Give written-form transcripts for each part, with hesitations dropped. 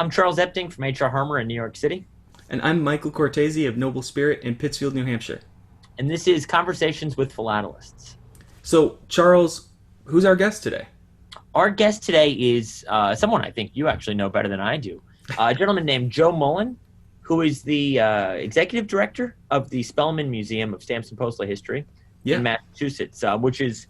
I'm Charles Epting from HR Harmer in New York City, And I'm Michael Cortese of NobleSpirit in Pittsfield, New Hampshire. and this is Conversations with Philatelists. So, Charles, who's our guest today? Our guest today is someone I think you actually know better than I do, a gentleman named Joe Mullin, who is the executive director of the Spellman Museum of Stamps and Postal History in Massachusetts, which is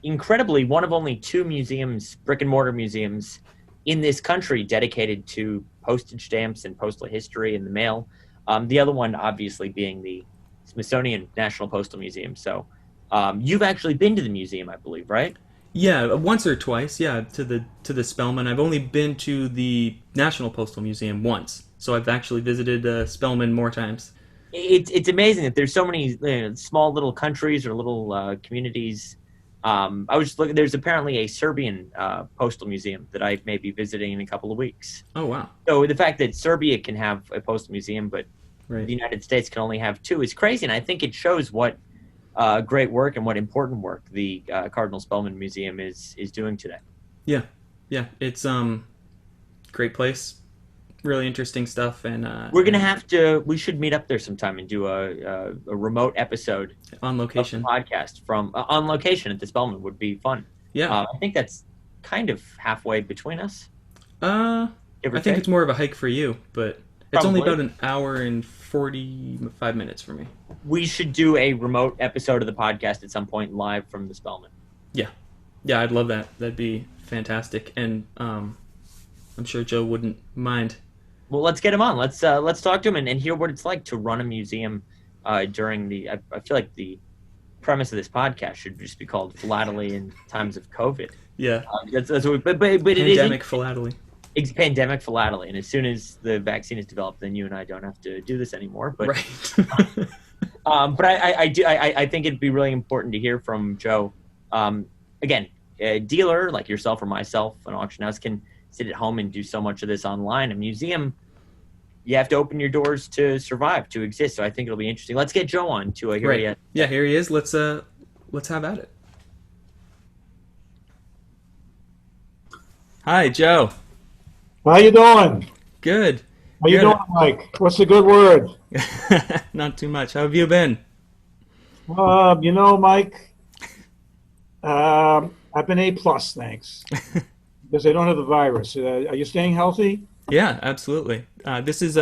incredibly one of only two museums, brick-and-mortar museums, in this country dedicated to postage stamps and postal history and the mail. The other one, obviously, being the Smithsonian National Postal Museum. So you've actually been to the museum, I believe, right? Yeah, once or twice. Yeah, to the Spellman. I've only been to the National Postal Museum once, so I've actually visited Spellman more times. It's amazing that there's so many small little countries or little communities. I was just looking. There's apparently a Serbian postal museum that I may be visiting in a couple of weeks. Oh wow! So the fact that Serbia can have a postal museum, but Right. the United States can only have two, is crazy. And I think it shows what great work and what important work the Cardinal Spellman Museum is doing today. Yeah, yeah. It's great place, really interesting stuff, and We're gonna have to. We should meet up there sometime and do a remote episode on of the location. podcast from on location at the Spellman. Would be fun. Yeah. I think that's kind of halfway between us. Uh, Give or I think take. it's more of a hike for you, but it's only Probably. about an hour and 45 minutes for me. We should do a remote episode of the podcast at some point live from the Spellman. Yeah, yeah, I'd love that. That'd be fantastic, and I'm sure Joe wouldn't mind. Well, let's get him on. Let's talk to him and hear what it's like to run a museum during the. I feel like the premise of this podcast should just be called philately in times of COVID. Yeah, That's what but it is pandemic philately. it's pandemic philately, and as soon as the vaccine is developed, then you and I don't have to do this anymore. But Right. but I think it'd be really important to hear from Joe. Again, a dealer like yourself or myself, an auction house can sit at home and do so much of this online. A museum, you have to open your doors to survive, to exist. So I think it'll be interesting. Let's get Joe on to hear Right. it. Yeah, here he is. Let's have at it. Hi, Joe. How you doing? Good. How you Good. doing, Mike? What's a good word? Not too much. How have you been? Mike, I've been A+, thanks, because I don't have the virus. Are you staying healthy? Yeah, absolutely. This is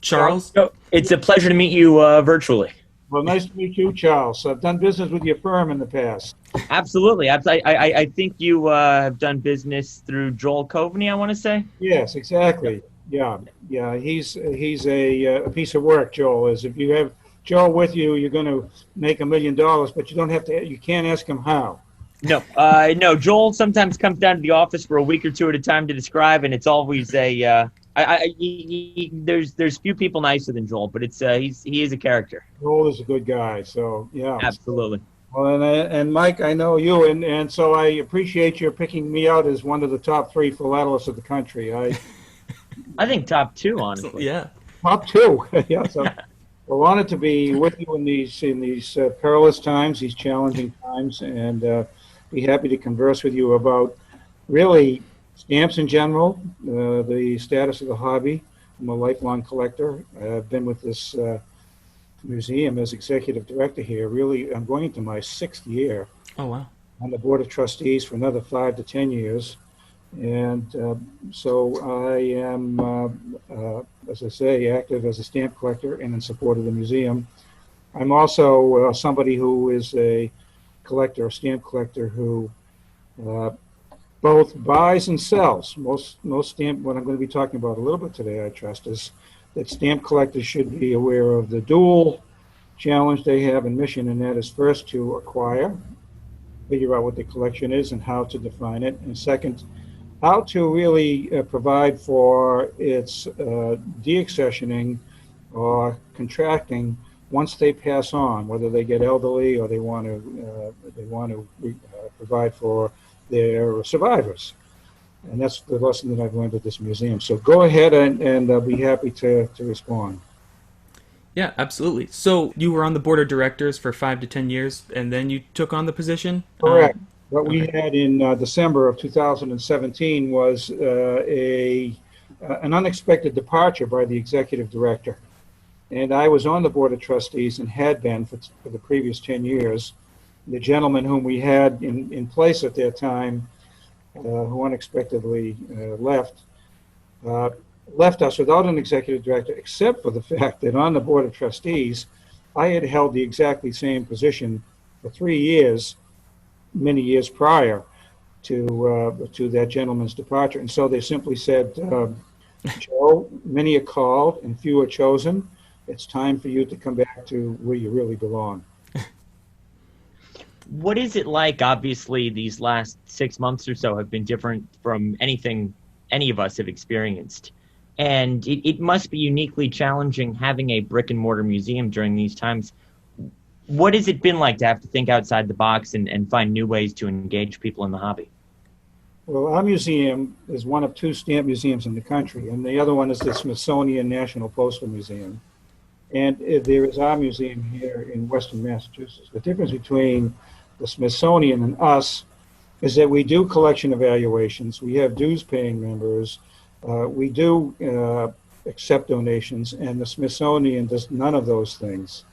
Charles. Joe, it's a pleasure to meet you virtually. Well, nice to meet you, Charles. I've done business with your firm in the past. Absolutely. I think you have done business through Joel Coveney, I want to say. Yes, exactly. Yeah. He's a piece of work. Joel is. If you have Joel with you, you're going to make $1 million, but you don't have to. You can't ask him how. No. Joel sometimes comes down to the office for a week or two at a time to describe, and it's always a. There's few people nicer than Joel, but he is a character. Joel is a good guy. So yeah. Absolutely. Well, and Mike, I know you, and so I appreciate your picking me out as one of the top 3 philatelists of the country. I think top 2, honestly. Yeah. Top 2. Yeah. So we're honored to be with you in these perilous times, these challenging times, and be happy to converse with you about really stamps in general, the status of the hobby. I'm a lifelong collector. I've been with this museum as executive director here. Really, I'm going into my 6th year Oh wow. on the board of trustees for another 5 to 10 years. And so I am, as I say, active as a stamp collector and in support of the museum. I'm also somebody who is a collector, a stamp collector who both buys and sells. Most stamp, what I'm going to be talking about a little bit today, I trust, is that stamp collectors should be aware of the dual challenge they have and mission, and that is first to acquire, figure out what the collection is and how to define it, and second, how to really provide for its deaccessioning or contracting once they pass on, whether they get elderly or they want to provide for their survivors. And that's the lesson that I've learned at this museum. So go ahead and I'll be happy to respond. Yeah, absolutely. So you were on the board of directors for 5 to 10 years, and then you took on the position? Correct. What we okay. had in December of 2017 was a an unexpected departure by the executive director. And I was on the board of trustees and had been for the previous 10 years. The gentleman whom we had in place at that time, who unexpectedly left us without an executive director, except for the fact that on the board of trustees, I had held the exactly same position for 3 years, many years prior to that gentleman's departure. And so they simply said, Joe, many are called and few are chosen. It's time for you to come back to where you really belong. What is it like? Obviously, these last 6 months or so have been different from anything any of us have experienced. And it must be uniquely challenging having a brick and mortar museum during these times. What has it been like to have to think outside the box and find new ways to engage people in the hobby? Well, our museum is one of 2 stamp museums in the country, and the other one is the Smithsonian National Postal Museum. And there is our museum here in Western Massachusetts. The difference between the Smithsonian and us is that we do collection evaluations. We have dues-paying members. We do accept donations, and the Smithsonian does none of those things.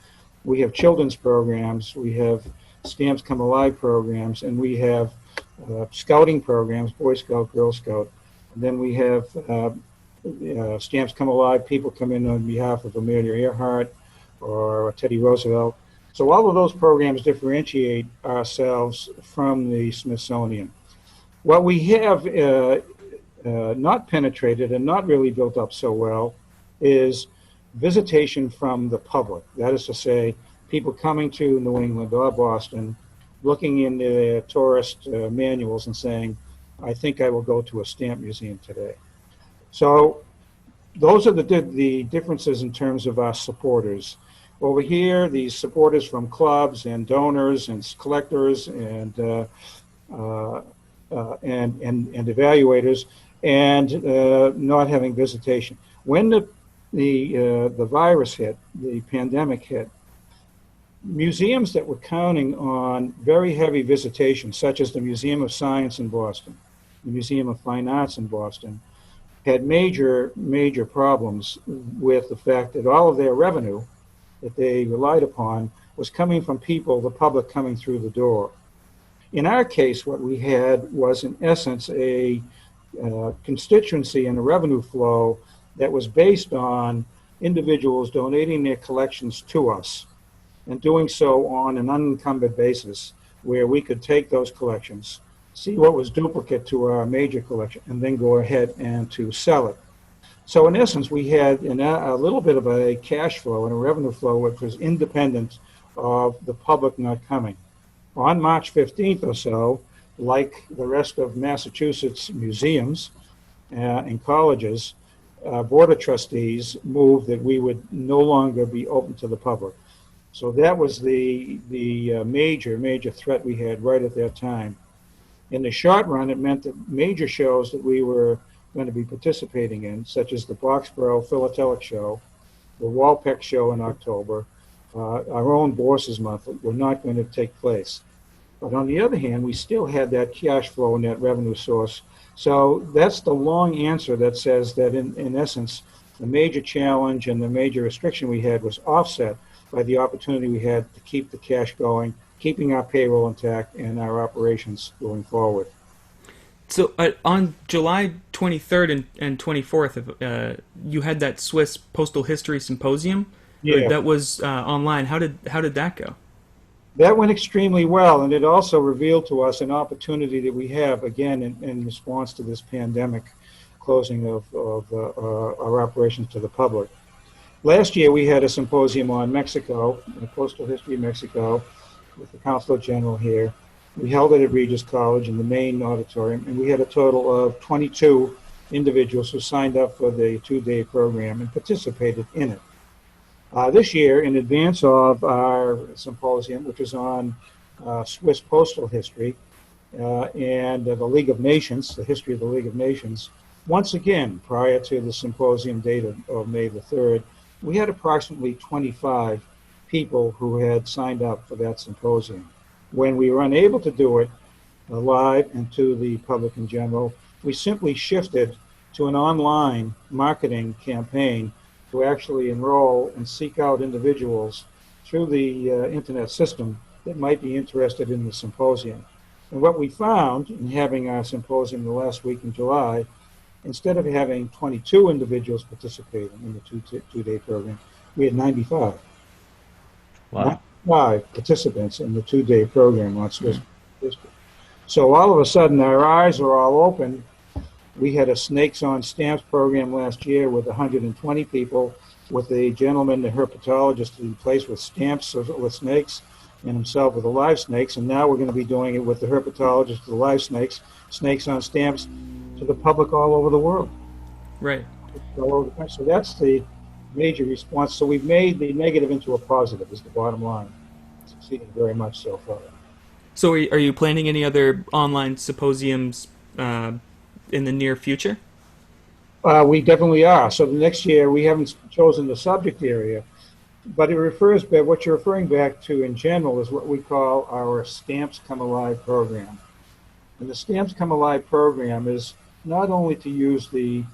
We have children's programs. We have Stamps Come Alive programs, and we have scouting programs, Boy Scout, Girl Scout. And then we have Stamps Come Alive, people come in on behalf of Amelia Earhart or Teddy Roosevelt. So all of those programs differentiate ourselves from the Smithsonian. What we have not penetrated and not really built up so well is visitation from the public. That is to say, people coming to New England or Boston, looking in their tourist manuals and saying, I think I will go to a stamp museum today. So those are the differences in terms of our supporters. Over here, these supporters from clubs and donors and collectors and evaluators, and not having visitation. When the virus hit, the pandemic hit, museums that were counting on very heavy visitation, such as the Museum of Science in Boston, the Museum of Fine Arts in Boston, had major problems with the fact that all of their revenue that they relied upon was coming from people, the public coming through the door. In our case, what we had was, in essence, a constituency and a revenue flow that was based on individuals donating their collections to us and doing so on an unencumbered basis, where we could take those collections, see what was duplicate to our major collection, and then go ahead and to sell it. So in essence, we had a little bit of a cash flow and a revenue flow which was independent of the public not coming. On March 15th or so, like the rest of Massachusetts museums and colleges, Board of Trustees moved that we would no longer be open to the public. So that was the major threat we had right at that time. In the short run, it meant that major shows that we were going to be participating in, such as the Boxborough Philatelic Show, the Walpeck Show in October, our own Bourses Month, were not going to take place. But on the other hand, we still had that cash flow and that revenue source. So that's the long answer that says that in essence, the major challenge and the major restriction we had was offset by the opportunity we had to keep the cash going, keeping our payroll intact and our operations going forward. So on July 23rd and 24th, you had that Swiss Postal History Symposium. Yeah. That was online. How did that go? That went extremely well, and it also revealed to us an opportunity that we have, again, in response to this pandemic closing of our operations to the public. Last year, we had a symposium on Mexico, the postal history of Mexico, with the Consulate General here. We held it at Regis College in the main auditorium, and we had a total of 22 individuals who signed up for the 2-day program and participated in it. This year, in advance of our symposium, which was on Swiss postal history and the League of Nations, the history of the League of Nations, once again, prior to the symposium date of May the 3rd, we had approximately 25 people who had signed up for that symposium. When we were unable to do it live and to the public in general, we simply shifted to an online marketing campaign to actually enroll and seek out individuals through the internet system that might be interested in the symposium. And what we found in having our symposium the last week in July, instead of having 22 individuals participating in the two-day program, we had 95. Wow. 95 participants in the two-day program on Swiss History. So all of a sudden, our eyes are all open. We had a Snakes on Stamps program last year with 120 people, with a gentleman, the herpetologist, who replaced with stamps with snakes, and himself with the live snakes. And now we're going to be doing it with the herpetologist, with the live snakes, Snakes on Stamps, to the public all over the world. Right. All over the country. So that's the major response. So we've made the negative into a positive, is the bottom line. Succeeding very much so far. So are you planning any other online symposiums in the near future? We definitely are. So the next year, we haven't chosen the subject area, but it refers back, what you're referring back to in general is what we call our Stamps Come Alive program. And the Stamps Come Alive program is not only to use the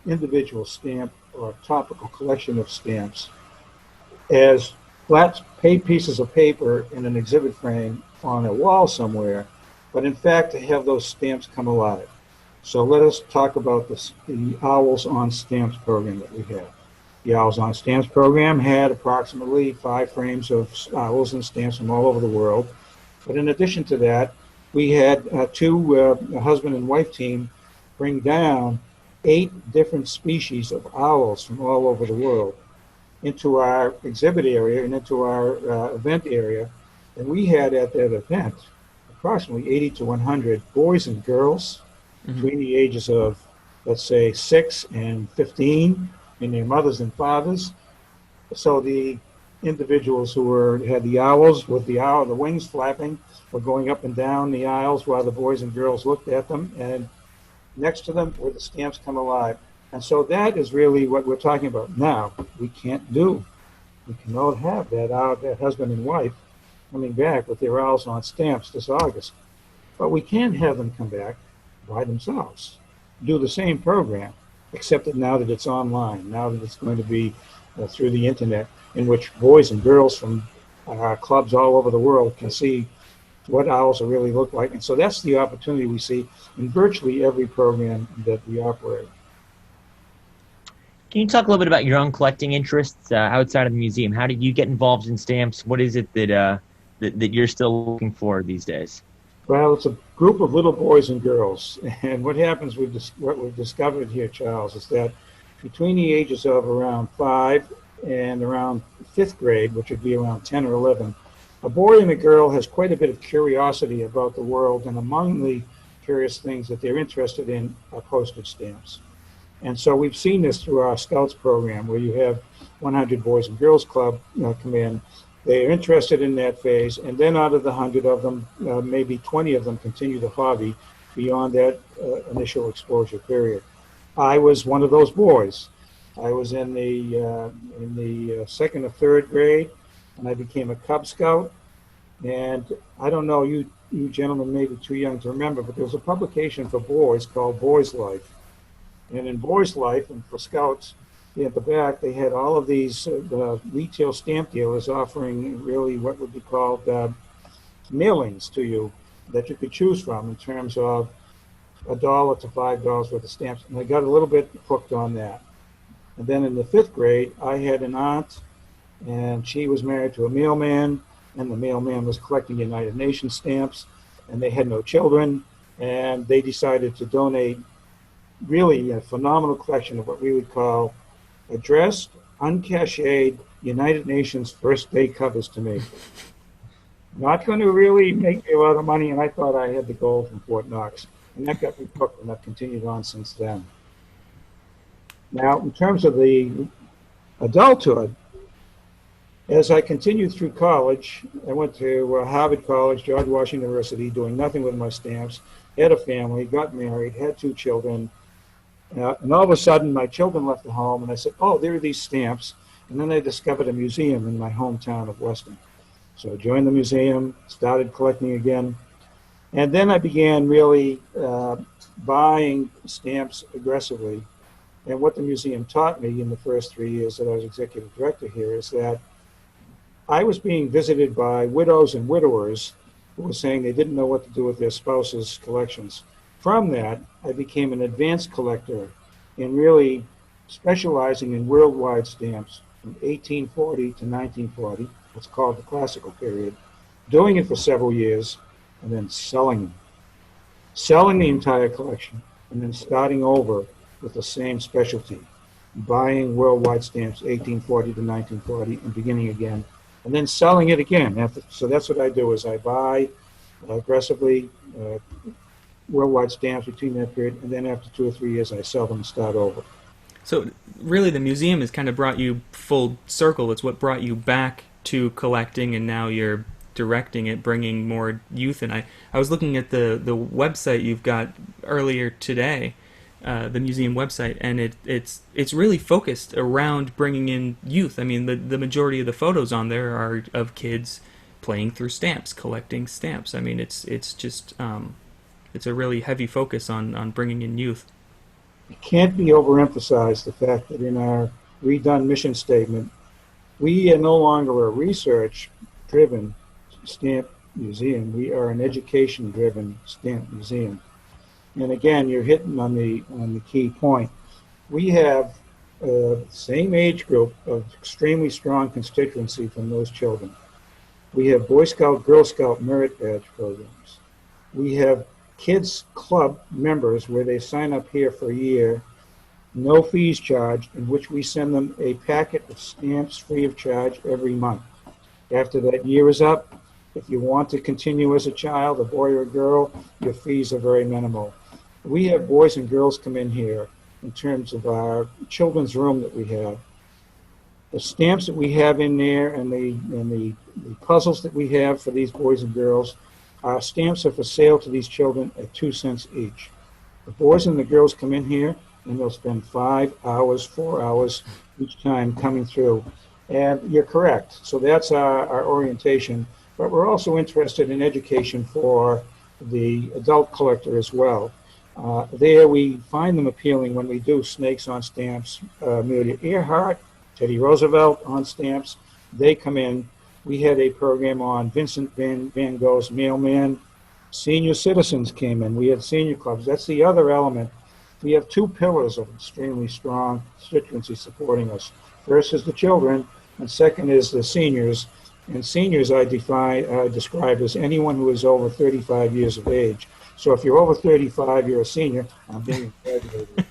individual stamp or topical collection of stamps as flat pieces of paper in an exhibit frame on a wall somewhere, but in fact to have those stamps come alive. So let us talk about the Owls on Stamps program that we have. The Owls on Stamps program had approximately 5 frames of owls and stamps from all over the world. But in addition to that, we had a husband and wife team bring down 8 different species of owls from all over the world into our exhibit area and into our event area. And we had at that event approximately 80 to 100 boys and girls between the ages of, let's say, 6 and 15, and their mothers and fathers. So the individuals who had the owls with the wings flapping were going up and down the aisles while the boys and girls looked at them, and next to them were the Stamps Come Alive. And so that is really what we're talking about now. We cannot have that husband and wife coming back with their owls on stamps this August. But we can have them come back by themselves, do the same program, except that now that it's online, now that it's going to be through the internet, in which boys and girls from clubs all over the world can see what owls really look like. And so that's the opportunity we see in virtually every program that we operate. Can you talk a little bit about your own collecting interests outside of the museum? How did you get involved in stamps? What is it that you're still looking for these days? Well, it's a group of little boys and girls. And what happens, what we've discovered here, Charles, is that between the ages of around 5 and around 5th grade, which would be around 10 or 11, a boy and a girl has quite a bit of curiosity about the world, and among the curious things that they're interested in are postage stamps. And so we've seen this through our Scouts program, where you have 100 Boys and Girls Club come in. They're interested in that phase, and then out of the 100 of them, maybe 20 of them continue the hobby beyond that initial exposure period. I was one of those boys. I was in the 2nd or 3rd grade, and I became a Cub Scout. And I don't know, you gentlemen may be too young to remember, but there was a publication for boys called Boys Life. And in Boys Life, and for Scouts, at the back, they had all of these retail stamp dealers offering really what would be called mailings to you that you could choose from in terms of $1 to $5 worth of stamps. And I got a little bit hooked on that. And then in the 5th grade, I had an aunt, and she was married to a mailman, and the mailman was collecting United Nations stamps, and they had no children, and they decided to donate really a phenomenal collection of what we would call addressed, uncached United Nations first day covers to me. Not going to really make me a lot of money, and I thought I had the gold from Fort Knox. And that got me hooked, and I've continued on since then. Now, in terms of the adulthood, as I continued through college, I went to Harvard College, George Washington University, doing nothing with my stamps, had a family, got married, had 2 children, and all of a sudden my children left the home, and I said, oh, there are these stamps. And then I discovered a museum in my hometown of Weston. So I joined the museum, started collecting again. And then I began really buying stamps aggressively. And what the museum taught me in the first 3 years that I was executive director here is that I was being visited by widows and widowers who were saying they didn't know what to do with their spouses' collections. From that, I became an advanced collector in really specializing in worldwide stamps from 1840 to 1940, what's called the classical period, doing it for several years, and then selling the entire collection, and then starting over with the same specialty, buying worldwide stamps 1840 to 1940 and beginning again, and then selling it again. So that's what I do is I buy aggressively worldwide stamps between that period, and then after 2 or 3 years I sell them and start over. So really, the museum has kind of brought you full circle. It's what brought you back to collecting, and now you're directing it, bringing more youth in. I was looking at the website you've got earlier today, the museum website, and it's really focused around bringing in youth. I mean, the majority of the photos on there are of kids playing through stamps, collecting stamps. I mean, it's just it's a really heavy focus on bringing in youth. It can't be overemphasized the fact that in our redone mission statement, we are no longer a research-driven stamp museum. We are an education-driven stamp museum. And again, you're hitting on the key point. We have the same age group of extremely strong constituency from those children. We have Boy Scout, Girl Scout merit badge programs. We have kids club members where they sign up here for a year, no fees charged, in which we send them a packet of stamps free of charge every month. After that year is up, if you want to continue as a child, a boy or a girl, your fees are very minimal. We have boys and girls come in here in terms of our children's room that we have. The stamps that we have in there and the puzzles that we have for these boys and girls, our stamps are for sale to these children at 2 cents each. The boys and the girls come in here and they'll spend 5 hours, 4 hours each time coming through. And you're correct. So that's our orientation. But we're also interested in education for the adult collector as well. There we find them appealing when we do Snakes on Stamps, Amelia Earhart, Teddy Roosevelt on stamps. They come in. We had a program on Vincent Van Gogh's Mailman. Senior citizens came in. We had senior clubs. That's the other element. We have 2 pillars of extremely strong constituency supporting us. First is the children, and second is the seniors. And seniors I describe as anyone who is over 35 years of age. So if you're over 35, you're a senior. I'm being exaggerated.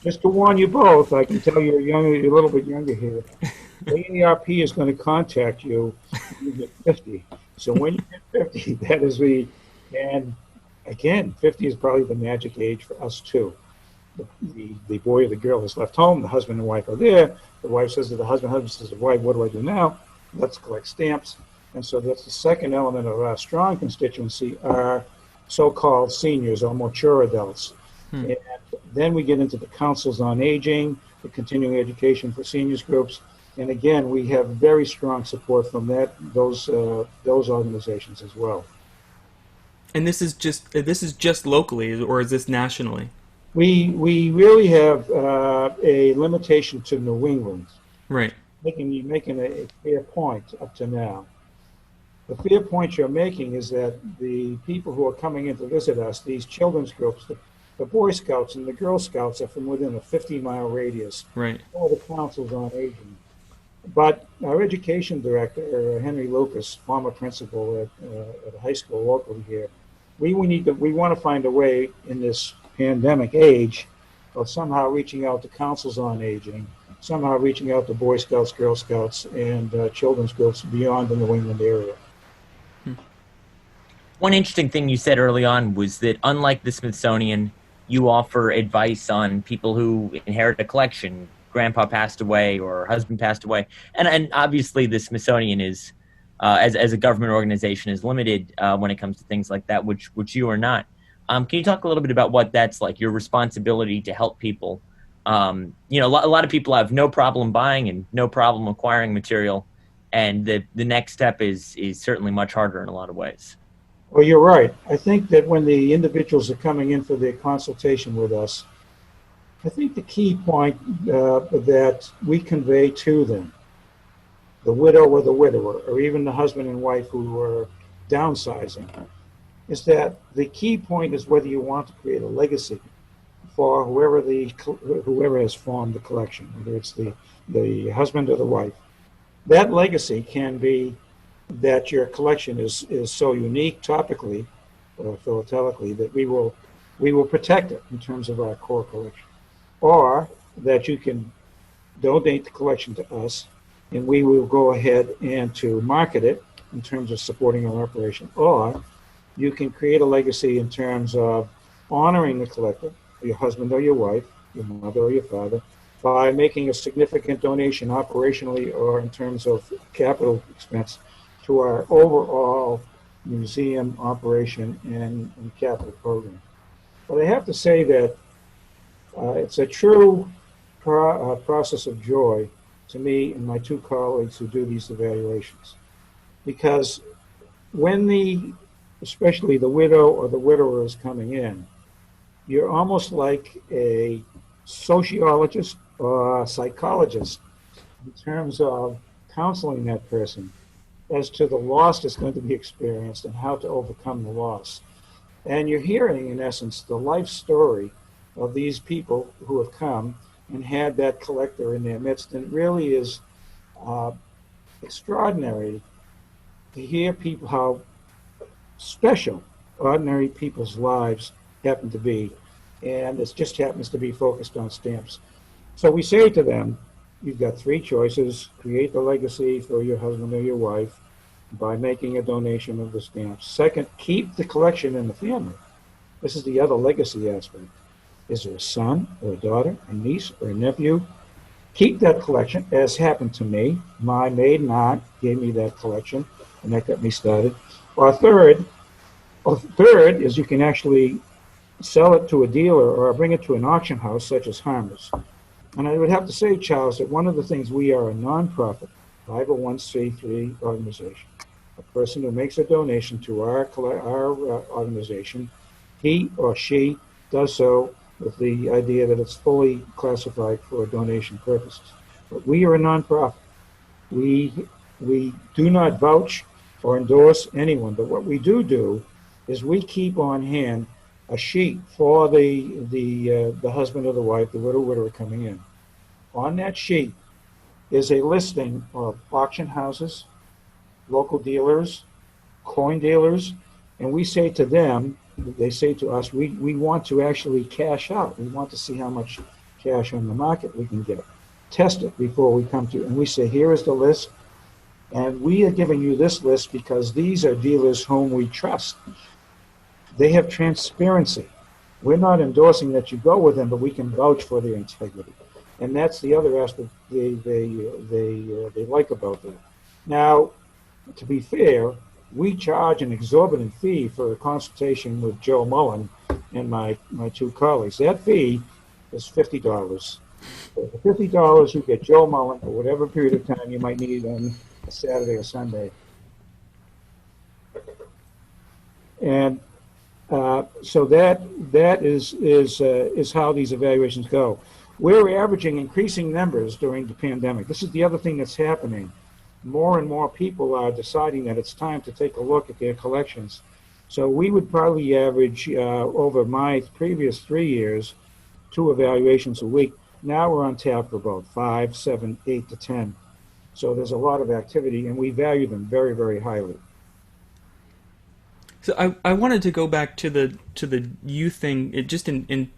Just to warn you both, I can tell you're a little bit younger here. The AARP is going to contact you when you get 50. So when you get 50, that is and again, 50 is probably the magic age for us too. The boy or the girl is left home, the husband and wife are there. The wife says to the husband says to the wife, what do I do now? Let's collect stamps. And so that's the second element of our strong constituency, are so-called seniors or mature adults. And then we get into the councils on aging, the continuing education for seniors groups. And again, we have very strong support from those organizations as well. And this is just locally, or is this nationally? We really have a limitation to New England. Right. You're making a fair point up to now. The fair point you're making is that the people who are coming in to visit us, these children's groups, the Boy Scouts and the Girl Scouts, are from within a 50-mile radius. Right. All the councils on aging. But our education director, Henry Lucas, former principal at a high school locally here, we want to find a way in this pandemic age of somehow reaching out to councils on aging, somehow reaching out to Boy Scouts, Girl Scouts, and children's groups beyond the New England area. One interesting thing you said early on was that unlike the Smithsonian, you offer advice on people who inherit a collection. Grandpa passed away or husband passed away. And obviously the Smithsonian is, as a government organization, is limited when it comes to things like that, which you are not. Can you talk a little bit about what that's like, your responsibility to help people? A lot of people have no problem buying and no problem acquiring material. And the next step is certainly much harder in a lot of ways. Well, you're right. I think that when the individuals are coming in for their consultation with us, I think the key point that we convey to them, the widow or the widower, or even the husband and wife who are downsizing, is that the key point is whether you want to create a legacy for whoever has formed the collection, whether it's the husband or the wife. That legacy can be that your collection is so unique topically or philatelically that we will protect it in terms of our core collection, or that you can donate the collection to us and we will go ahead and to market it in terms of supporting our operation, or you can create a legacy in terms of honoring the collector, your husband or your wife, your mother or your father, by making a significant donation operationally or in terms of capital expense to our overall museum operation and capital program. But I have to say that it's a true process of joy to me and my two colleagues who do these evaluations, because when especially the widow or the widower is coming in, you're almost like a sociologist or a psychologist in terms of counseling that person as to the loss that's going to be experienced and how to overcome the loss. And you're hearing, in essence, the life story of these people who have come and had that collector in their midst. And it really is extraordinary to hear people how special ordinary people's lives happen to be. And it just happens to be focused on stamps. So we say to them, you've got three choices: create the legacy for your husband or your wife by making a donation of the stamps. Second, keep the collection in the family. This is the other legacy aspect. Is there a son or a daughter, a niece or a nephew? Keep that collection, as happened to me. My maiden aunt gave me that collection, and that got me started. Or third is you can actually sell it to a dealer or bring it to an auction house such as Harmer's. And I would have to say, Charles, that one of the things, we are a nonprofit 501c3 organization. A person who makes a donation to our organization, he or she does so with the idea that it's fully classified for donation purposes. But we are a nonprofit. We do not vouch or endorse anyone, but what we do is we keep on hand a sheet for the husband or the wife, the widower coming in. On that sheet is a listing of auction houses, local dealers, coin dealers, and we say to them, they say to us, we want to actually cash out. We want to see how much cash on the market we can get. Test it before we come to you. And we say, here is the list, and we are giving you this list because these are dealers whom we trust. They have transparency. We're not endorsing that you go with them, but we can vouch for their integrity. And that's the other aspect they like about that. Now, to be fair, we charge an exorbitant fee for a consultation with Joe Mullin and my two colleagues. That fee is $50. For $50, you get Joe Mullin for whatever period of time you might need on a Saturday or Sunday. And so that is how these evaluations go. We're averaging increasing numbers during the pandemic. This is the other thing that's happening. More and more people are deciding that it's time to take a look at their collections. So we would probably average, over my previous 3 years, 2 evaluations a week. Now we're on tap for about 5, 7, 8 to 10. So there's a lot of activity, and we value them very, very highly. So I wanted to go back to the youth thing, just in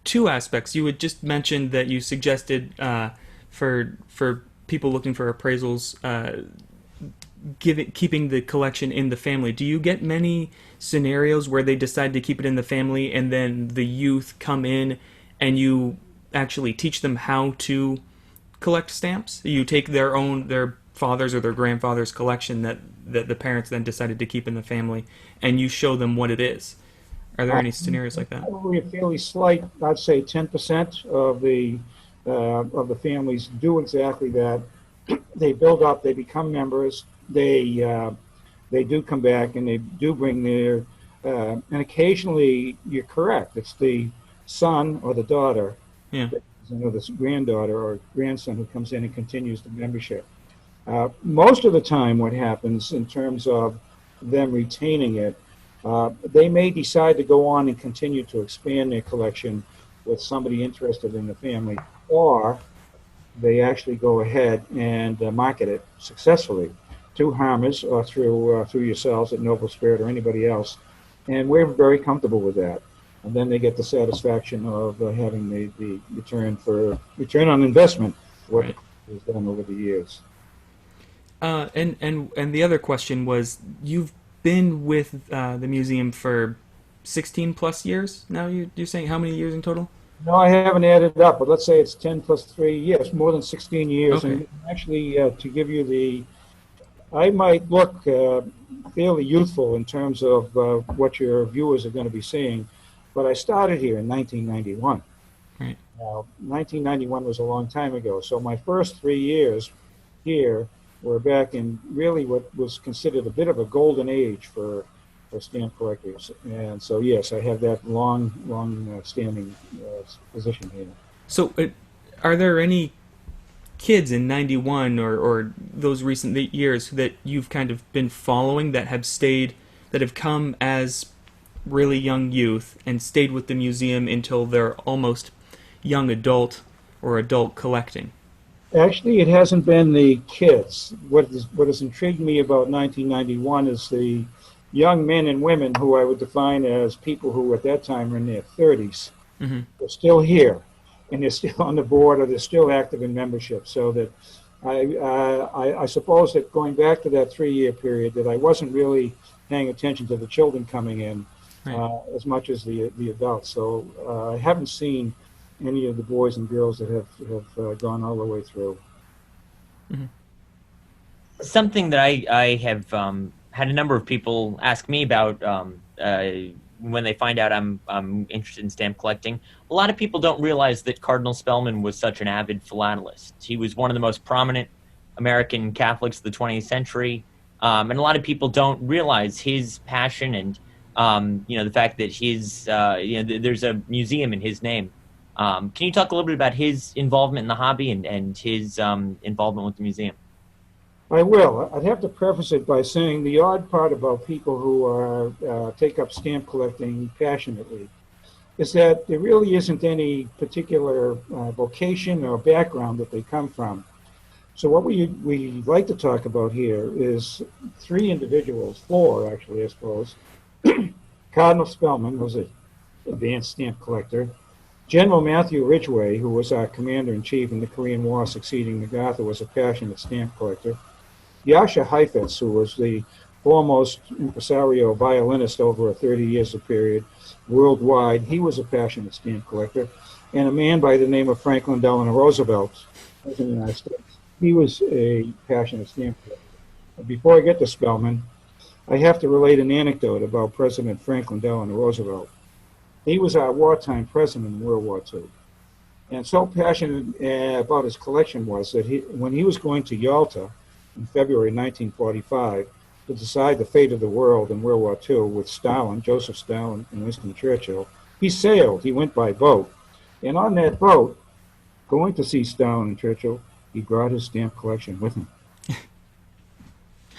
2 aspects. You had just mentioned that you suggested for people looking for appraisals, keeping the collection in the family. Do you get many scenarios where they decide to keep it in the family and then the youth come in and you actually teach them how to collect stamps? You take their father's or their grandfather's collection that the parents then decided to keep in the family, and you show them what it is. Are there any scenarios like that? Probably a fairly slight, I'd say 10% of the families do exactly that. They build up, they become members, they they do come back and they do bring their, and occasionally you're correct, it's the son or the daughter, Yeah. this granddaughter or grandson who comes in and continues the membership. Most of the time what happens in terms of them retaining it, they may decide to go on and continue to expand their collection with somebody interested in the family, or they actually go ahead and market it successfully through Harmer's or through yourselves at NobleSpirit or anybody else, and we're very comfortable with that. And then they get the satisfaction of having the return on investment, what Right. is done over the years. And the other question was, you've been with the museum for 16 plus years now. You're saying how many years in total? No, I haven't added up, but let's say it's 10 plus 3 years, more than 16 years. Okay. And actually, to give you I might look fairly youthful in terms of what your viewers are going to be seeing, but I started here in 1991. Right. Now, 1991 was a long time ago, so my first 3 years here were back in really what was considered a bit of a golden age for stamp collectors. And so, yes, I have that long standing position here. So, are there any kids in '91 or those recent years that you've kind of been following that have come as really young youth and stayed with the museum until they're almost young adult or adult collecting? Actually, it hasn't been the kids. What has intrigued me about 1991 is the young men and women who I would define as people who at that time were in their 30s. Mm-hmm. They're still here, and they're still on the board, or they're still active in membership. So that I suppose that going back to that 3-year period, that I wasn't really paying attention to the children coming in as much as the adults. So I haven't seen any of the boys and girls that have gone all the way through. Mm-hmm. Something that I have had a number of people ask me about when they find out I'm interested in stamp collecting. A lot of people don't realize that Cardinal Spellman was such an avid philatelist. He was one of the most prominent American Catholics of the 20th century, and a lot of people don't realize his passion and the fact that there's a museum in his name. Can you talk a little bit about his involvement in the hobby and his involvement with the museum? I will. I'd have to preface it by saying the odd part about people who take up stamp collecting passionately is that there really isn't any particular vocation or background that they come from. So what we like to talk about here is 3 individuals, 4 actually, I suppose. Cardinal Spellman was an advanced stamp collector. General Matthew Ridgway, who was our commander-in-chief in the Korean War succeeding MacArthur, was a passionate stamp collector. Yasha Heifetz, who was the foremost impresario violinist over a 30 years period worldwide, he was a passionate stamp collector. And a man by the name of Franklin Delano Roosevelt, President of the United States, he was a passionate stamp collector. Before I get to Spellman, I have to relate an anecdote about President Franklin Delano Roosevelt. He was our wartime president in World War II. And so passionate about his collection was that when he was going to Yalta in February 1945 to decide the fate of the world in World War II with Stalin, Joseph Stalin, and Winston Churchill, he sailed. He went by boat. And on that boat, going to see Stalin and Churchill, he brought his stamp collection with him.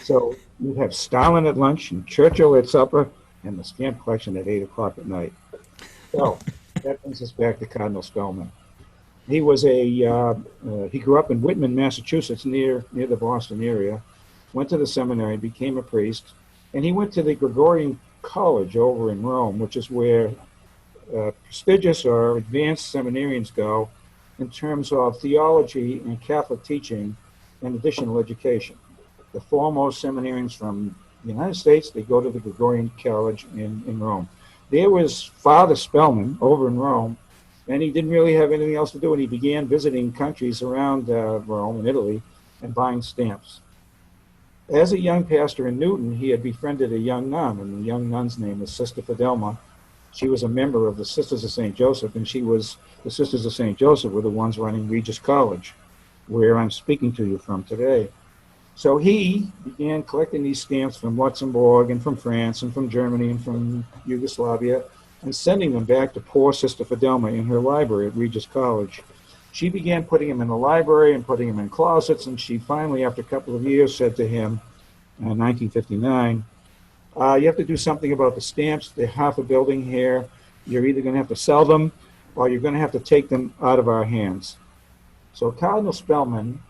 So you'd have Stalin at lunch and Churchill at supper and the stamp collection at 8 o'clock at night. So that brings us back to Cardinal Spellman. He was he grew up in Whitman, Massachusetts, near the Boston area, went to the seminary, became a priest, and he went to the Gregorian College over in Rome, which is where prestigious or advanced seminarians go in terms of theology and Catholic teaching and additional education. The foremost seminarians from the United States, they go to the Gregorian College in Rome. There was Father Spellman over in Rome, and he didn't really have anything else to do, and he began visiting countries around Rome and Italy and buying stamps. As a young pastor in Newton, he had befriended a young nun, and the young nun's name was Sister Fidelma. She was a member of the Sisters of St. Joseph, and the Sisters of St. Joseph were the ones running Regis College, where I'm speaking to you from today. So he began collecting these stamps from Luxembourg and from France and from Germany and from Yugoslavia and sending them back to poor Sister Fidelma in her library at Regis College. She began putting them in the library and putting them in closets, and she finally, after a couple of years, said to him, in 1959, you have to do something about the stamps. They're half a building here. You're either going to have to sell them or you're going to have to take them out of our hands. So Cardinal Spellman,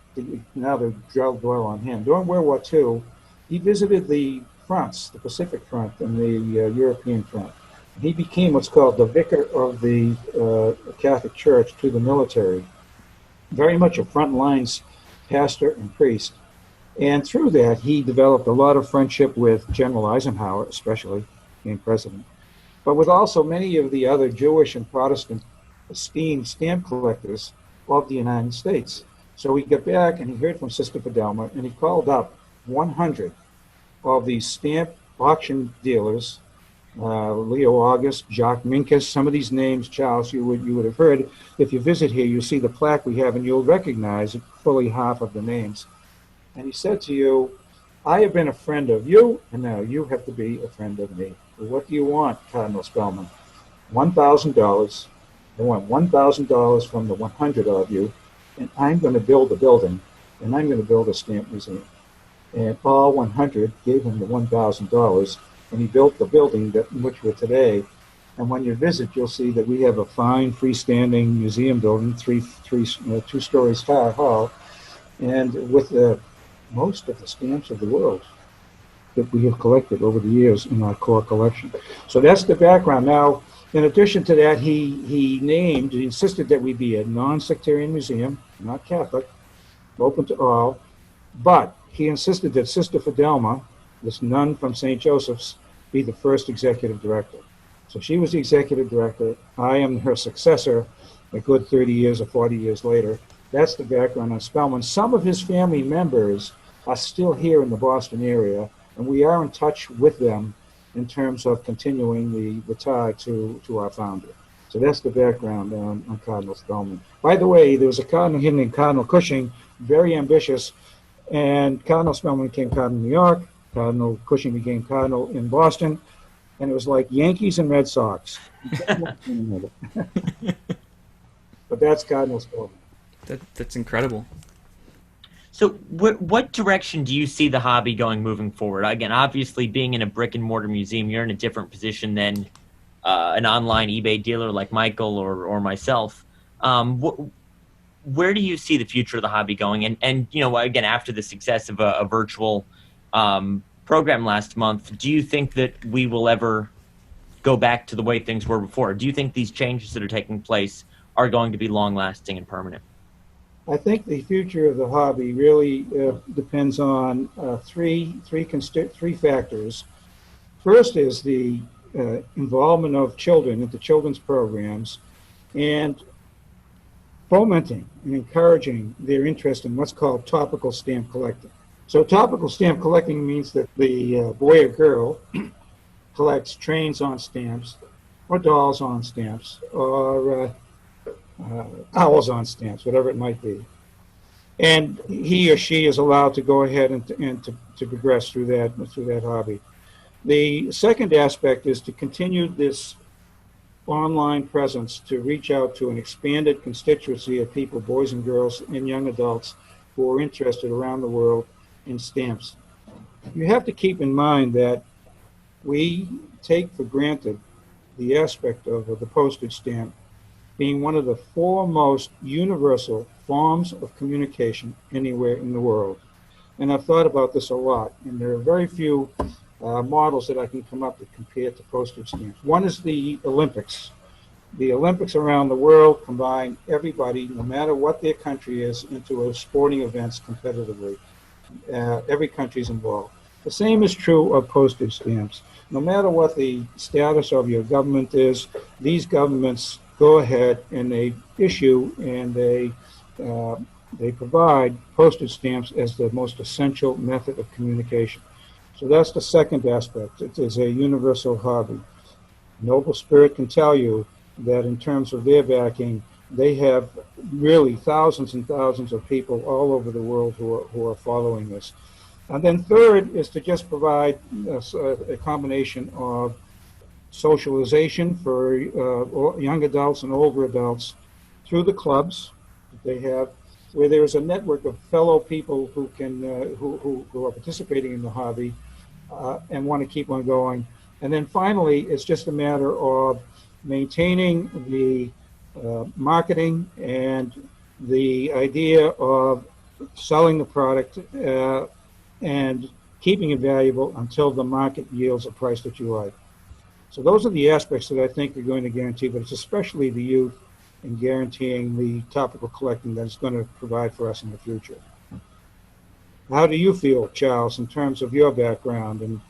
now the dwell on him, during World War II, he visited the fronts, the Pacific Front and the European Front. He became what's called the vicar of the Catholic Church to the military, very much a front lines pastor and priest. And through that, he developed a lot of friendship with General Eisenhower, especially, being president, but with also many of the other Jewish and Protestant esteemed stamp collectors of the United States. So he got back and he heard from Sister Fidelma, and he called up 100 of these stamp auction dealers, Leo August, Jacques Minkus, some of these names, Charles, you would have heard. If you visit here, you'll see the plaque we have, and you'll recognize fully half of the names. And he said to you, I have been a friend of you, and now you have to be a friend of me. Well, what do you want, Cardinal Spellman? $1,000. I want $1,000 from the 100 of you, and I'm going to build a building, and I'm going to build a stamp museum. And all 100 gave him the $1,000, and he built the building in which we're today. And when you visit, you'll see that we have a fine freestanding museum building, two stories tall, and with most of the stamps of the world that we have collected over the years in our core collection. So that's the background. Now, in addition to that, he insisted that we be a non-sectarian museum, not Catholic, open to all, but he insisted that Sister Fidelma, this nun from St. Joseph's, be the first executive director. So she was the executive director. I am her successor a good 30 years or 40 years later. That's the background on Spellman. Some of his family members are still here in the Boston area, and we are in touch with them in terms of continuing the tie to our founder. So that's the background on Cardinal Spellman. By the way, there was a cardinal here named Cardinal Cushing, very ambitious, and Cardinal Spellman became Cardinal in New York, Cardinal Cushing became Cardinal in Boston, and it was like Yankees and Red Sox. But that's Cardinal Spellman. That's incredible. So what direction do you see the hobby going moving forward? Again, obviously, being in a brick-and-mortar museum, you're in a different position than an online eBay dealer like Michael or myself. Where do you see the future of the hobby going? And you know, again, after the success of a virtual program last month, do you think that we will ever go back to the way things were before? Do you think these changes that are taking place are going to be long-lasting and permanent? I think the future of the hobby really depends on three factors. First is the involvement of children into children's programs and fomenting and encouraging their interest in what's called topical stamp collecting. So topical stamp collecting means that the boy or girl collects trains on stamps or dolls on stamps or owls on stamps, whatever it might be. And he or she is allowed to go ahead and to progress through that hobby. The second aspect is to continue this online presence to reach out to an expanded constituency of people, boys and girls and young adults, who are interested around the world in stamps. You have to keep in mind that we take for granted the aspect of the postage stamp being one of the foremost universal forms of communication anywhere in the world. And I've thought about this a lot, and there are very few models that I can come up with compared to postage stamps. One is the Olympics. The Olympics around the world combine everybody, no matter what their country is, into sporting events competitively. Every country is involved. The same is true of postage stamps. No matter what the status of your government is, these governments go ahead and they issue and they provide postage stamps as the most essential method of communication. So that's the second aspect. It is a universal hobby. NobleSpirit can tell you that in terms of their backing, they have really thousands and thousands of people all over the world who are following this. And then third is to just provide a combination of socialization for young adults and older adults through the clubs that they have, where there's a network of fellow people who can who are participating in the hobby and want to keep on going. And then finally, it's just a matter of maintaining the marketing and the idea of selling the product and keeping it valuable until the market yields a price that you like. So those are the aspects that I think are going to guarantee, but it's especially the youth in guaranteeing the topical collecting that it's going to provide for us in the future. How do you feel, Charles, in terms of your background? And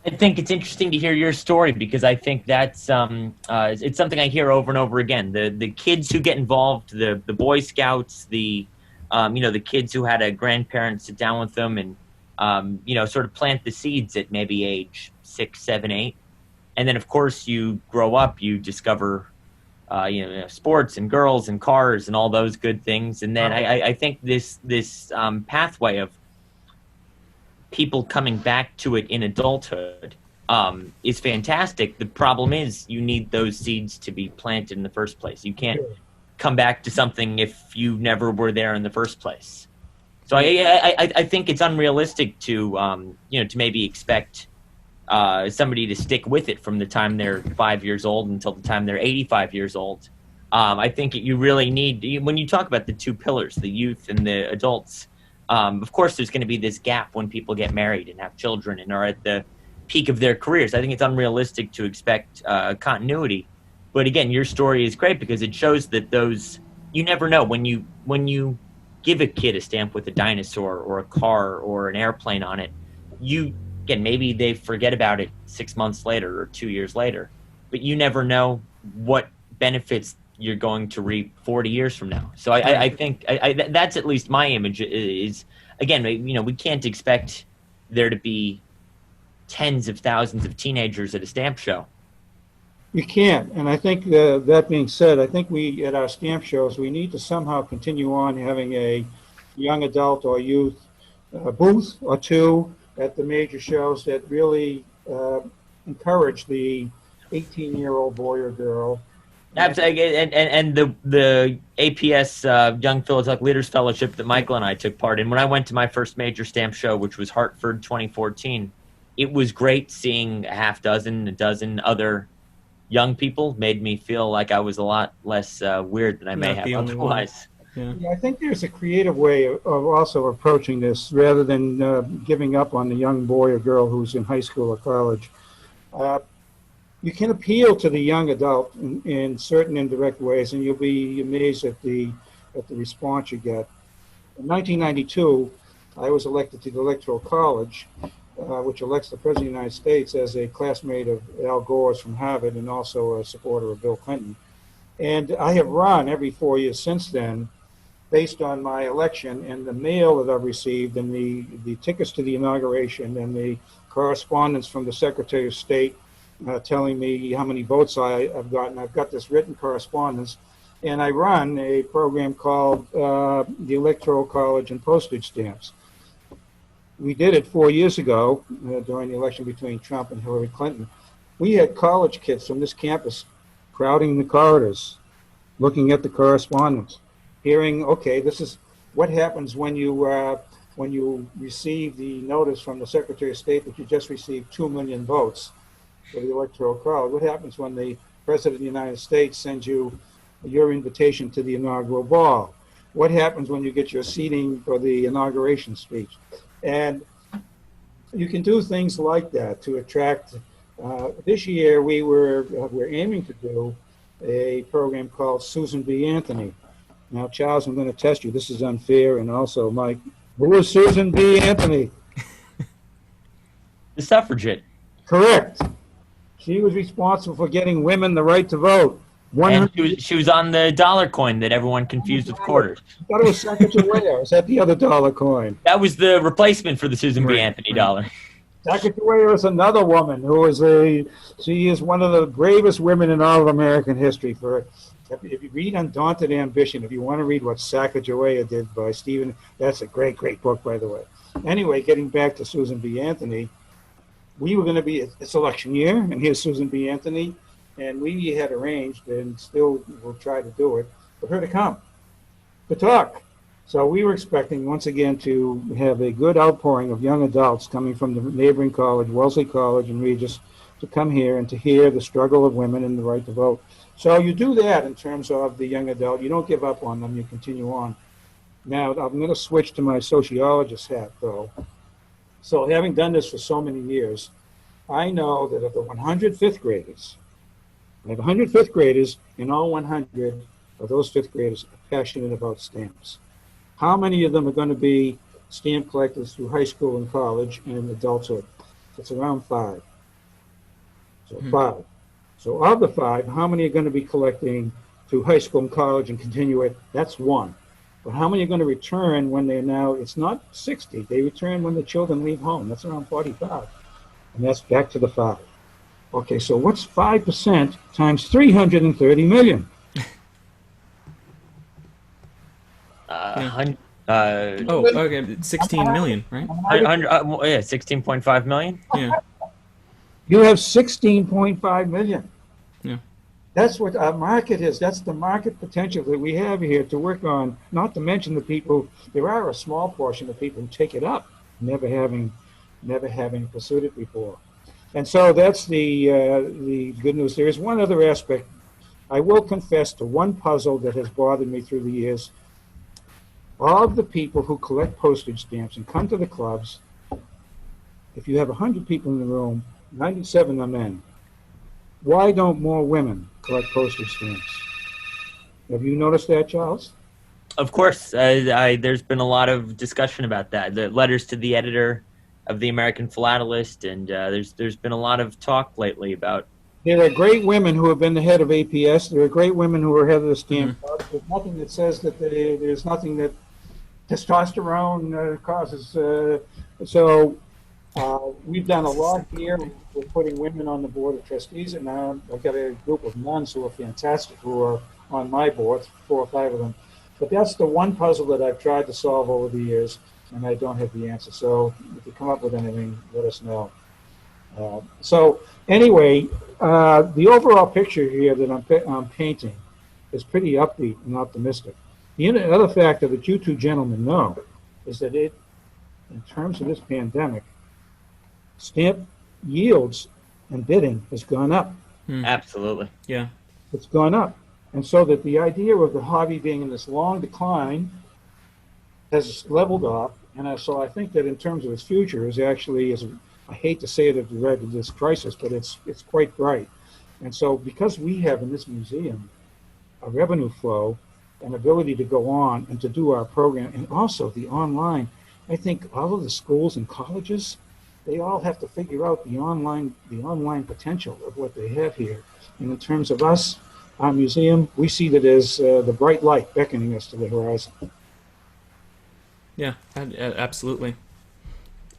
I think it's interesting to hear your story, because I think that's it's something I hear over and over again. The kids who get involved, the Boy Scouts, the the kids who had a grandparent sit down with them and sort of plant the seeds at maybe age 6, 7, 8, and then of course you grow up, you discover sports and girls and cars and all those good things, and then I think this pathway of people coming back to it in adulthood is fantastic. The problem is you need those seeds to be planted in the first place. You can't come back to something if you never were there in the first place. So I think it's unrealistic to to maybe expect somebody to stick with it from the time they're 5 years old until the time they're 85 years old. I think you really need, when you talk about the two pillars, the youth and the adults, of course there's going to be this gap when people get married and have children and are at the peak of their careers. I think it's unrealistic to expect continuity. But again, your story is great because it shows that you never know when you give a kid a stamp with a dinosaur or a car or an airplane on it, again, maybe they forget about it 6 months later or 2 years later, but you never know what benefits you're going to reap 40 years from now. So I think that's at least my image is, again, we can't expect there to be tens of thousands of teenagers at a stamp show. you can't. And I think that being said, I think we, at our stamp shows, we need to somehow continue on having a young adult or youth booth or two at the major shows that really encourage the 18-year-old boy or girl. Absolutely, and the APS Young Philatelic Leaders Fellowship that Michael and I took part in. When I went to my first major stamp show, which was Hartford 2014, it was great seeing a dozen other young people. Made me feel like I was a lot less weird than I may have otherwise. Yeah, I think there's a creative way of also approaching this rather than giving up on the young boy or girl who's in high school or college. You can appeal to the young adult in certain indirect ways, and you'll be amazed at the response you get. In 1992, I was elected to the Electoral College, which elects the President of the United States as a classmate of Al Gore's from Harvard and also a supporter of Bill Clinton. And I have run every 4 years since then based on my election and the mail that I've received and the tickets to the inauguration and the correspondence from the Secretary of State telling me how many votes I've gotten. I've got this written correspondence, and I run a program called the Electoral College and Postage Stamps. We did it 4 years ago during the election between Trump and Hillary Clinton. We had college kids from this campus crowding the corridors, looking at the correspondence, hearing, okay, this is what happens when you receive the notice from the Secretary of State that you just received 2 million votes for the Electoral College. What happens when the President of the United States sends you your invitation to the inaugural ball? What happens when you get your seating for the inauguration speech? And you can do things like that to attract. This year we're aiming to do a program called Susan B. Anthony. Now, Charles, I'm going to test you. This is unfair, and also Mike. Who is Susan B. Anthony? The suffragette. Correct. She was responsible for getting women the right to vote. And she was on the dollar coin that everyone confused with quarters. I thought it was Sacagawea. Is that the other dollar coin? That was the replacement for the Susan B. Anthony dollar. Sacagawea is another woman who is she is one of the bravest women in all of American history for If you read Undaunted Ambition, if you want to read what Sacagawea did by Stephen, that's a great, great book, by the way. Anyway, getting back to Susan B. Anthony, we were going to be, it's election year, and here's Susan B. Anthony, and we had arranged, and still will try to do it, for her to come, to talk. So we were expecting, once again, to have a good outpouring of young adults coming from the neighboring college, Wellesley College and Regis, to come here and to hear the struggle of women and the right to vote. So you do that in terms of the young adult. You don't give up on them. You continue on. Now, I'm going to switch to my sociologist hat, though. So having done this for so many years, I know that of the 100 fifth graders, I have 100 fifth graders, and all 100 of those fifth graders are passionate about stamps. How many of them are going to be stamp collectors through high school and college and adulthood? It's around 5. So 5. So of the 5, how many are going to be collecting through high school and college and continue it? That's 1. But how many are going to return when they're now, it's not 60, they return when the children leave home. That's around 45. And that's back to the 5. Okay, so what's 5% times 330 million? Okay, 16 million, right? 16.5 million. Yeah. You have 16.5 million. Yeah. That's what our market is. That's the market potential that we have here to work on, not to mention the people, there are a small portion of people who take it up, never having pursued it before. And so that's the good news. There is one other aspect. I will confess to one puzzle that has bothered me through the years. All of the people who collect postage stamps and come to the clubs, if you have 100 people in the room, 97 are men. Why don't more women collect postage stamps? Have you noticed that, Charles? Of course. There's been a lot of discussion about that. The letters to the editor of the American Philatelist, and there's been a lot of talk lately about. There are great women who have been the head of APS. There are great women who are head of the stamp club. There's nothing that says that there's nothing that testosterone causes. We've done a lot here. We're putting women on the board of trustees, and now I've got a group of nuns who are fantastic who are on my board, 4 or 5 of them. But that's the one puzzle that I've tried to solve over the years, and I don't have the answer. So if you come up with anything, let us know. So anyway, the overall picture here that I'm painting is pretty upbeat and optimistic. The other factor that you two gentlemen know is that in terms of this pandemic, stamp yields and bidding has gone up. Absolutely. Yeah. It's gone up. And so that the idea of the hobby being in this long decline has leveled off. And so I think that in terms of its future is actually, I hate to say it at the red of this crisis, but it's quite bright. And so because we have in this museum a revenue flow, an ability to go on and to do our program, and also the online, I think all of the schools and colleges, they all have to figure out the online potential of what they have here. And in terms of us, our museum, we see that as the bright light beckoning us to the horizon. Yeah, absolutely.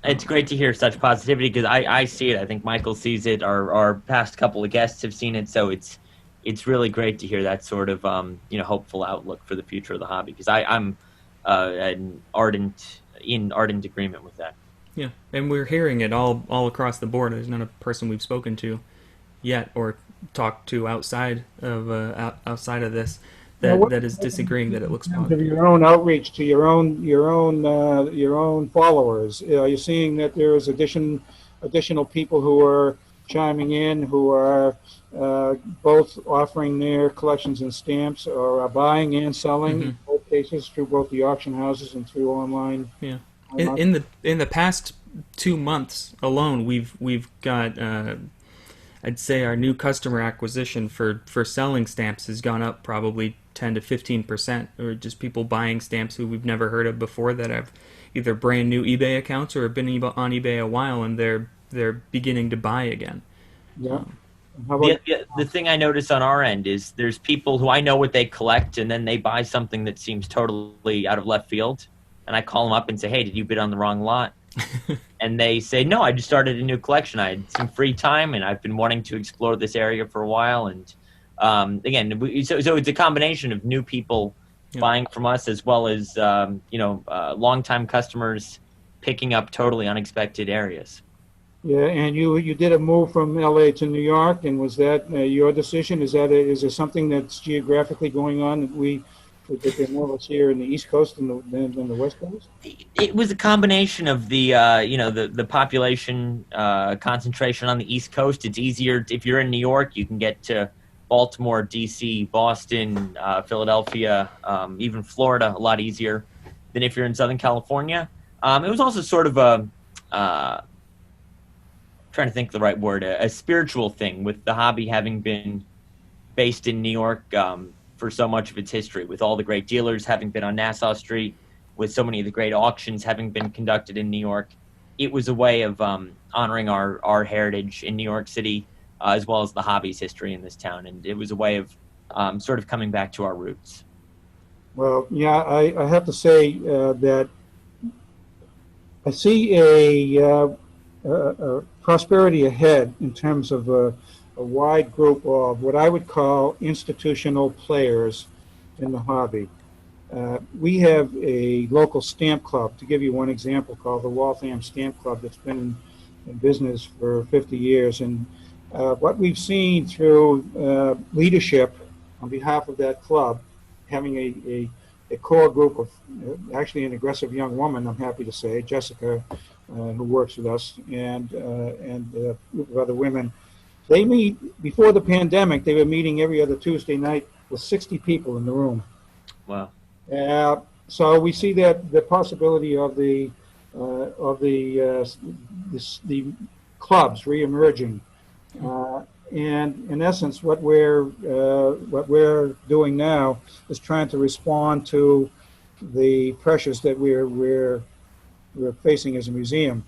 It's great to hear such positivity because I see it. I think Michael sees it. Our past couple of guests have seen it. So it's really great to hear that sort of hopeful outlook for the future of the hobby because I'm in ardent agreement with that. Yeah, and we're hearing it all across the board. There's not a person we've spoken to yet or talked to outside of this that is disagreeing that it looks positive. Your own outreach to your own followers. You're seeing that there is additional people who are chiming in, who are both offering their collections and stamps, or are buying and selling in both cases through both the auction houses and through online. Yeah. In the past 2 months alone, we've got I'd say our new customer acquisition for selling stamps has gone up probably 10 to 15%, or just people buying stamps who we've never heard of before that have either brand new eBay accounts or have been on eBay a while and they're beginning to buy again. Yeah. The thing I notice on our end is there's people who I know what they collect, and then they buy something that seems totally out of left field. And I call them up and say, hey, did you bid on the wrong lot? And they say, no, I just started a new collection. I had some free time, and I've been wanting to explore this area for a while. And again, so it's a combination of new people buying from us, as well as longtime customers picking up totally unexpected areas. Yeah, and you did a move from LA to New York, and was that your decision? Is there something that's geographically going on that they're more or less here in the East Coast than the West Coast? It was a combination of the population concentration on the East Coast. It's easier if you're in New York, you can get to Baltimore, DC, Boston, Philadelphia, even Florida a lot easier than if you're in Southern California. It was also sort of trying to think the right word, a spiritual thing, with the hobby having been based in New York for so much of its history, with all the great dealers having been on Nassau Street, with so many of the great auctions having been conducted in New York. It was a way of honoring our heritage in New York City, as well as the hobby's history in this town. And it was a way of sort of coming back to our roots. Well, yeah, I have to say that I see a prosperity ahead in terms of a wide group of what I would call institutional players in the hobby. We have a local stamp club, to give you one example, called the Waltham Stamp Club, that's been in business for 50 years. And what we've seen through leadership on behalf of that club, having a core group of actually an aggressive young woman, I'm happy to say, Jessica, who works with us, and a group of other women. They meet, before the pandemic, they were meeting every other Tuesday night with 60 people in the room. Wow. So we see that the possibility of the clubs reemerging, and in essence, what we're doing now is trying to respond to the pressures that we're facing as a museum.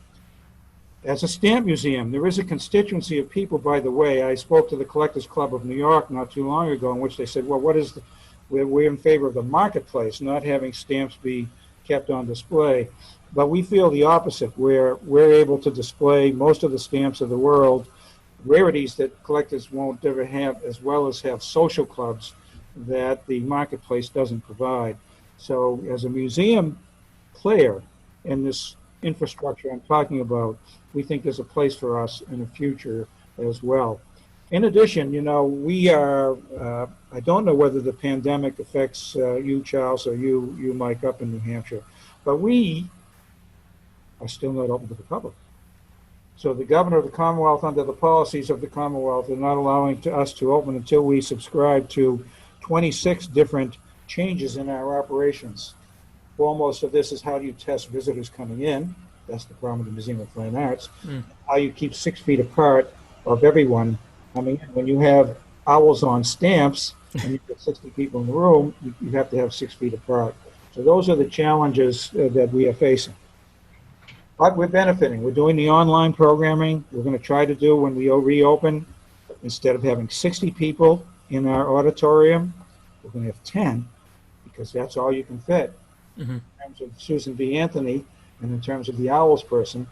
As a stamp museum, there is a constituency of people, by the way. I spoke to the Collectors Club of New York not too long ago, in which they said, well, we're in favor of the marketplace, not having stamps be kept on display. But we feel the opposite, where we're able to display most of the stamps of the world, rarities that collectors won't ever have, as well as have social clubs that the marketplace doesn't provide. So as a museum player in this infrastructure I'm talking about, we think there's a place for us in the future as well. In addition, we are, I don't know whether the pandemic affects you, Charles, or you, Mike, up in New Hampshire, but we are still not open to the public. So the governor of the Commonwealth, under the policies of the Commonwealth, are not allowing us to open until we subscribe to 26 different changes in our operations. Foremost of this is, how do you test visitors coming in? That's the problem with the Museum of Fine Arts. How you keep 6 feet apart of everyone coming in. When you have owls on stamps and you've got 60 people in the room, you have to have 6 feet apart. So those are the challenges that we are facing. But we're benefiting. We're doing the online programming. We're going to try to do, when we reopen, instead of having 60 people in our auditorium, we're going to have 10, because that's all you can fit. In terms of Susan B. Anthony, and in terms of the Owls person,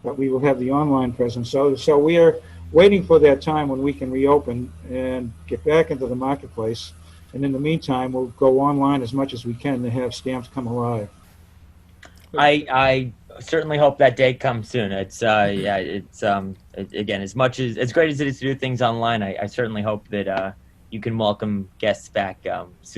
but we will have the online presence. So we are waiting for that time when we can reopen and get back into the marketplace. And in the meantime, we'll go online as much as we can to have stamps come alive. I certainly hope that day comes soon. It's again, as great as it is to do things online, I certainly hope that you can welcome guests back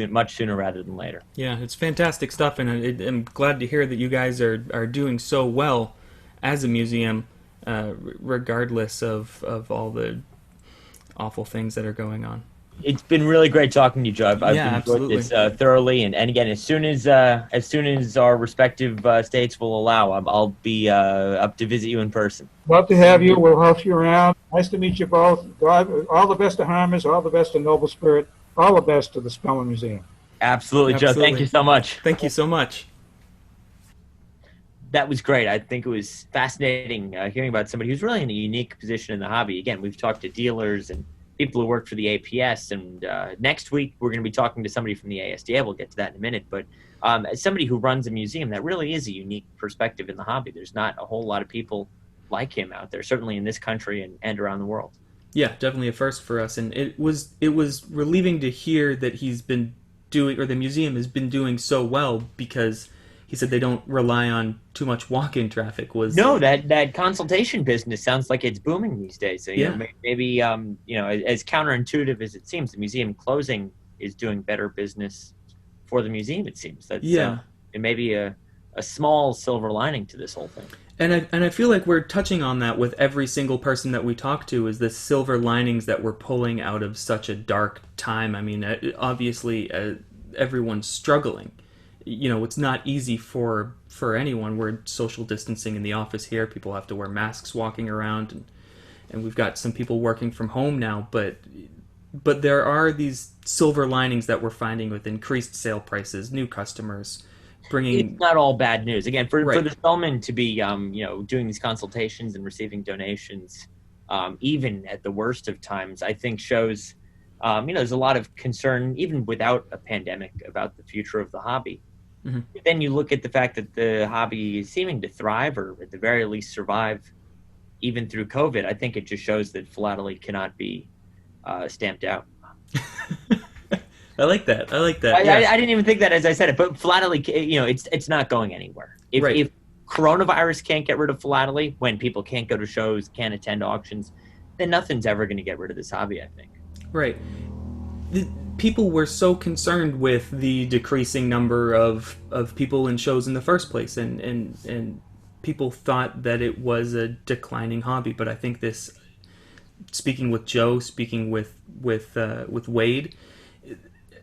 much sooner rather than later. Yeah, it's fantastic stuff, and I'm glad to hear that you guys are doing so well as a museum, regardless of all the awful things that are going on. It's been really great talking to you, Joe. I've enjoyed this thoroughly, and again, as soon as our respective states will allow, I'll be up to visit you in person. Love to have you. We'll host you around. Nice to meet you both. God, all the best to Harmers, all the best to NobleSpirit, all the best to the Spellman Museum. Absolutely, Joe. Thank you so much. Thank you so much. That was great. I think it was fascinating hearing about somebody who's really in a unique position in the hobby. Again, we've talked to dealers and people who work for the APS, and next week we're going to be talking to somebody from the ASDA. We'll get to that in a minute, but as somebody who runs a museum, that really is a unique perspective in the hobby. There's not a whole lot of people like him out there, certainly in this country and around the world. Yeah, definitely a first for us, and it was relieving to hear that he's been doing, or the museum has been doing so well, because he said they don't rely on too much walk-in traffic. Was No, that consultation business sounds like it's booming these days. So, Yeah. maybe as counterintuitive as it seems, the museum closing is doing better business for the museum. It seems that's Yeah. it may be a small silver lining to this whole thing. And I feel like we're touching on that with every single person that we talk to, is the silver linings that we're pulling out of such a dark time. I mean, obviously, everyone's struggling. It's not easy for anyone. We're social distancing in the office here. People have to wear masks walking around, and we've got some people working from home now. But there are these silver linings that we're finding with increased sale prices, new customers, bringing. It's not all bad news. Again, for Right. the Spellman to be doing these consultations and receiving donations, even at the worst of times, I think shows there's a lot of concern, even without a pandemic, about the future of the hobby. Mm-hmm. But then you look at the fact that the hobby is seeming to thrive, or at the very least survive, even through COVID. I think it just shows that philately cannot be stamped out. I like that. I didn't even think that as I said it, but philately, it's not going anywhere. Right. If coronavirus can't get rid of philately, when people can't go to shows, can't attend auctions, then nothing's ever going to get rid of this hobby, I think. Right. People were so concerned with the decreasing number of people in shows in the first place, and people thought that it was a declining hobby. But I think this, speaking with Joe, speaking with Wade,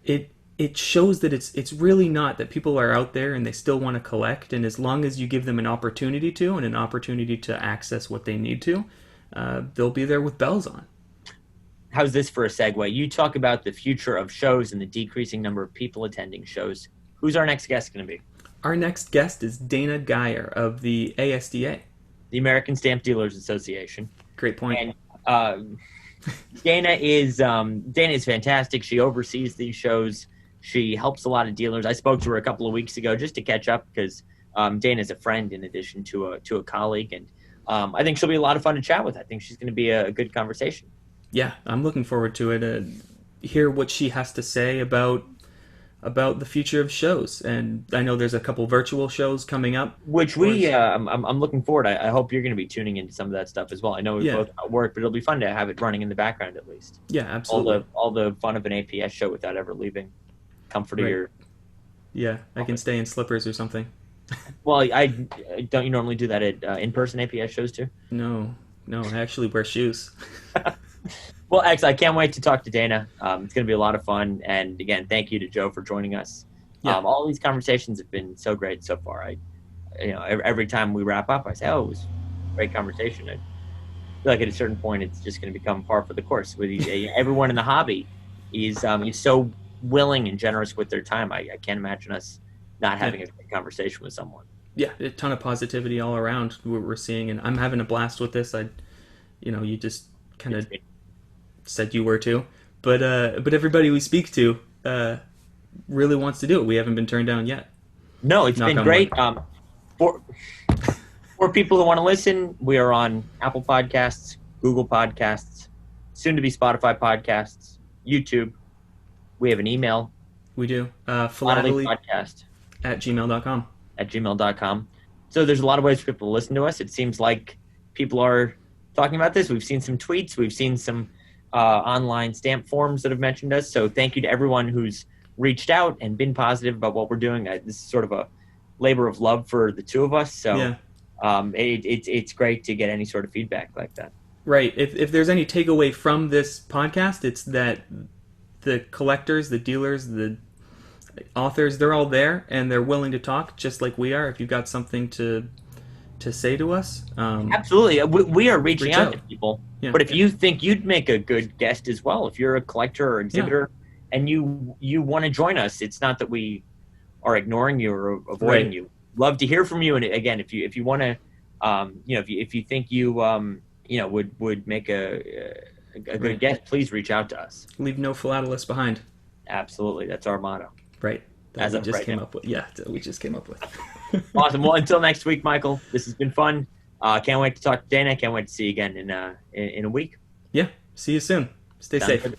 it shows that it's really not, that people are out there and they still want to collect, and as long as you give them an opportunity to, and an opportunity to access what they need to, they'll be there with bells on. How's this for a segue? You talk about the future of shows and the decreasing number of people attending shows. Who's our next guest going to be? Our next guest is Dana Geyer of the ASDA, the American Stamp Dealers Association. Great point. And Dana is fantastic. She oversees these shows. She helps a lot of dealers. I spoke to her a couple of weeks ago just to catch up, because Dana's a friend in addition to a colleague, and I think she'll be a lot of fun to chat with. I think she's going to be a good conversation. Yeah, I'm looking forward to it. Hear what she has to say about the future of shows. And I know there's a couple virtual shows coming up, which I'm looking forward. I hope you're going to be tuning into some of that stuff as well. I know we both at work, but it'll be fun to have it running in the background at least. Yeah, absolutely. All the fun of an APS show without ever leaving comfort of your. Yeah, I can stay in slippers or something. Well, I don't you normally do that at in-person APS shows too? No, I actually wear shoes. Well, excellent. I can't wait to talk to Dana. It's going to be a lot of fun. And again, thank you to Joe for joining us. Yeah. All these conversations have been so great so far. Every time we wrap up, I say, "Oh, it was a great conversation." I feel like at a certain point, it's just going to become par for the course. With everyone in the hobby is so willing and generous with their time. I can't imagine us not having a great conversation with someone. Yeah, a ton of positivity all around we're seeing, and I'm having a blast with this. You just kind of said you were too, but everybody we speak to really wants to do it. We haven't been turned down yet. No, it's been great. For people who want to listen, we are on Apple Podcasts, Google Podcasts, soon to be Spotify Podcasts, YouTube. We have an email. We do. Philately podcast @gmail.com. @gmail.com. So there's a lot of ways for people to listen to us. It seems like people are talking about this. We've seen some tweets. We've seen some online stamp forums that have mentioned us. So thank you to everyone who's reached out and been positive about what we're doing. This is sort of a labor of love for the two of us. So it's great to get any sort of feedback like that. Right. If there's any takeaway from this podcast, it's that the collectors, the dealers, the authors, they're all there and they're willing to talk just like we are. If you've got something to say to us, absolutely, we are reaching out to people. Yeah. But if you think you'd make a good guest as well, if you're a collector or exhibitor and you want to join us, it's not that we are ignoring you or avoiding you. Love to hear from you. And again, if you want to, if you think you would make a good guest, please reach out to us. Leave no philatelists behind. Absolutely, that's our motto. Right. As we just came up with. Awesome. Well, until next week, Michael. This has been fun. Can't wait to talk to Dana. Can't wait to see you again in a week. Yeah. See you soon. Stay Sounds safe. good.